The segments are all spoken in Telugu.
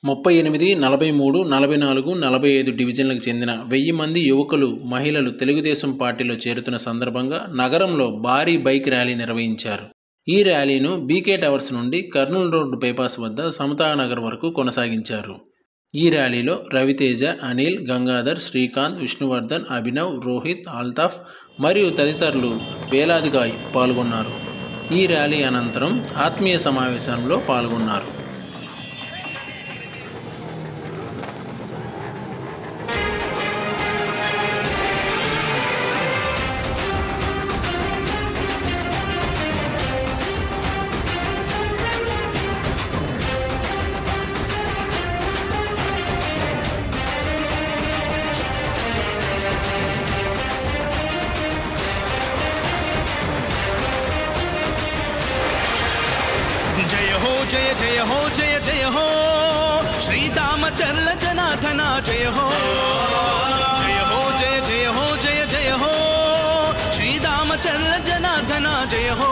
38, 43, 44, 45 డివిజన్లకు చెందిన 1000 మంది యువకులు, మహిళలు తెలుగుదేశం పార్టీలో చేరుతున్న సందర్భంగా నగరంలో భారీ బైక్ ర్యాలీ నిర్వహించారు. ఈ ర్యాలీను బీకే టవర్స్ నుండి కర్నూలు రోడ్డు బైపాస్ వద్ద సమతానగర్ వరకు కొనసాగించారు. ఈ ర్యాలీలో రవితేజ, అనిల్, గంగాధర్, శ్రీకాంత్, విష్ణువర్ధన్, అభినవ్, రోహిత్, అల్తాఫ్ మరియు తదితరులు వేలాదిగా పాల్గొన్నారు. ఈ ర్యాలీ అనంతరం ఆత్మీయ సమావేశంలో పాల్గొన్నారు. जय जय हो जय जय हो श्रीरामचंद्र जनार्दन जय हो जय हो जय जय हो जय जय हो श्रीरामचंद्र जनार्दन जय हो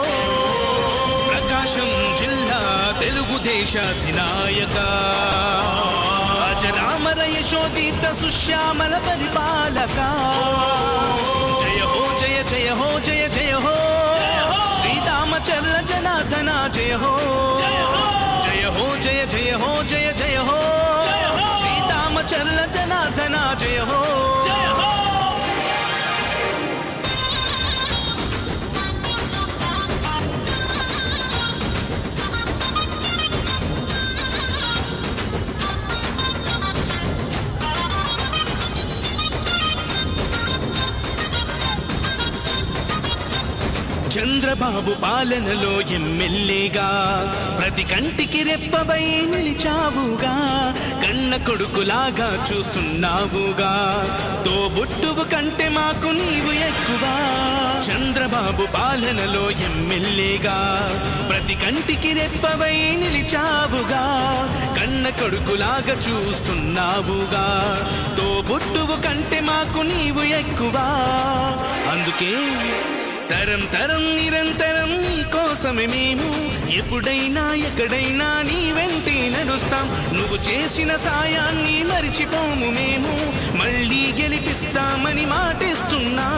प्रकाशम जिल्ला तेलुगु देशाधिनायक अजरामर यशोदीप्त सुश्यामल परिपालक जय हो जय जय हो जय जय हो श्रीरामचंद्र जनार्दन जय हो जय हो जय जय हो जय जय हो श्रीरामचंद्र जनार्दन जय हो చంద్రబాబు పాలనలో ఎమ్మెల్యేగా ప్రతి కంటికి రెప్పవై నిలిచావుగా, కన్న కొడుకులాగా చూస్తున్నావుగా, తోబుట్టువు కంటే మాకు నీవు ఎక్కువ. చంద్రబాబు పాలనలో ఎమ్మెల్యేగా ప్రతి కంటికి రెప్పవై నిలిచావుగా, కన్న కొడుకులాగా చూస్తున్నావుగా, తోబుట్టువు కంటే మాకు నీవు ఎక్కువ. అందుకే తరం తరం నిరంతరం నీ కోసమే మేము ఎప్పుడైనా ఎక్కడైనా నీ వెంటే నడుస్తాం. నువ్వు చేసిన సాయాన్ని మరిచిపోము మేము, మళ్ళీ గెలిపిస్తామని మాటిస్తున్నా.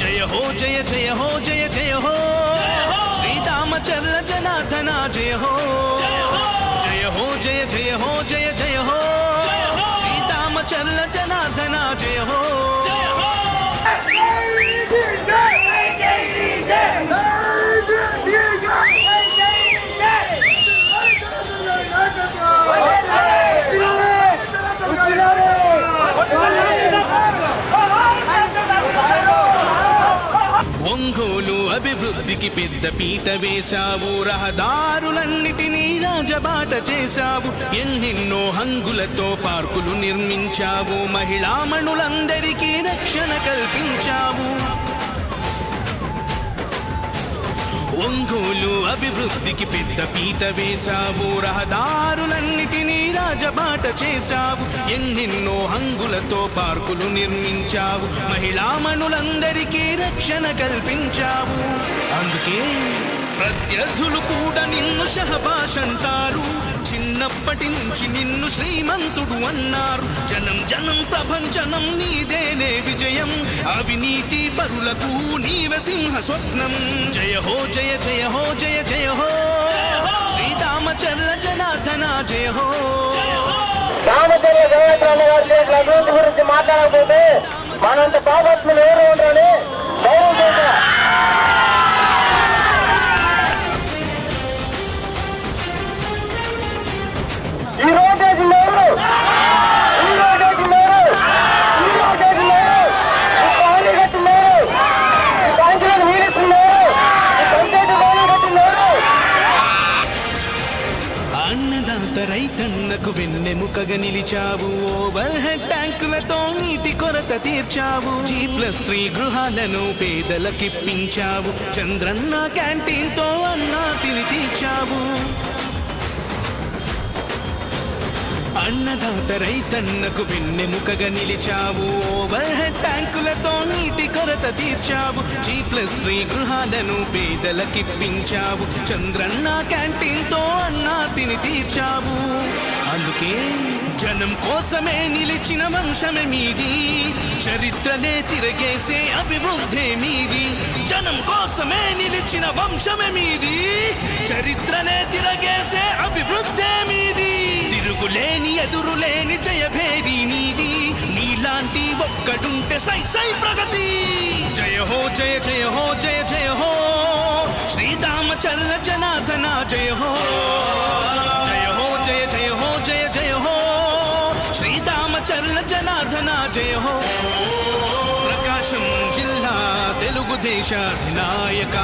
జయ హో జయ జయ హో జయ జయ హో శ్రీరామచంద్ర జనార్దన జయ హో జయ హో జయ జయ హో జయ జయ హో శ్రీరామచంద్ర జనార్దన జయ హో. ఒంగోలు అభివృద్ధికి పెద్ద పీట వేశావు, రహదారులన్నిటినీ రాజబాట చేశావు, ఎన్నెన్నో హంగులతో పార్కులు నిర్మించావు, మహిళామణులందరికీ రక్షణ కల్పించావు. ఒంగోలు అభివృద్ధికి పెద్ద పీట వేశావు, రహదారులన్నిటినీ రాజబాట చేశావు, ఎన్నెన్నో హంగులతో పార్కులు నిర్మించావు, మహిళామణులందరికీ రక్షణ కల్పించావు. అందుకే ప్రత్యర్థులు కూడా నిన్ను షహబాష్ అంటారు, చిన్నప్పటి నుంచి నిన్ను శ్రీమంతుడు అన్నారు. జనం జనం ప్రభంజనం నీదేనే విజయం, అవినీతి పరులకు నీవే సింహ స్వప్నం. జయ హో జయ జయ హో జయ జయ హో శ్రీరామచంద్ర జనార్దన జయ హో. రామచంద్ర జనార్దన అభివృద్ధి గురించి మాట్లాడకపోతే మనంత పాపత్ములు ఎవరు ఉంటారని ధైర్యం చేశారు. ఈ రోడ్డు లేరు, ఈ రోడ్డు లేరు, ఈ రోడ్డు లేరు, పానీ గట్టి లేరు, బ్యాంకులను వీడిస్తున్నారు, పంచాయతీ బాణీ గట్టి లేరు. అన్నదాత రైతన్నకు వెన్నెముకగా నిలిచావు, ఓవర్ హెడ్ ట్యాంకులతో నీటి కొరత తీర్చావు, G+3 గృహాలను పేదలకిప్పించావు, చంద్రన్న క్యాంటీన్తో అన్నా తిని తీర్చావు. అన్నదాత రైతన్నకు వెన్నెముకగా నిలిచావు, ఓవర్ హెడ్ ట్యాంకులతో నీటి కొరత తీర్చావు, G+3 గృహాలను పేదలకిప్పించావు, చంద్రన్న క్యాంటీన్తో అన్నా తిని తీర్చావు. అందుకే జనం కోసమే నిలిచిన వంశమే మీది, చరిత్రనే తిరగేసే అభివృద్ధే మీది. జనం కోసమే నిలిచిన వంశమే మీది, చరిత్రనే తిరగేసే అభివృద్ధే మీది. తిరుగులేని ఎదురులేని జయభేరి నీది, నీలాంటి ఒక్కడుంటే సై సై ప్రగతి. జయ హో జయ జయ హో జయ జయ హో శ్రీరామచంద్ర జనార్దన జయ హో. జయ హో జయ జయ హో జయ జయ హో శ్రీరామచంద్ర జనార్దన జయ హో. ప్రకాశం జిల్లా తెలుగుదేశ అధినాయక.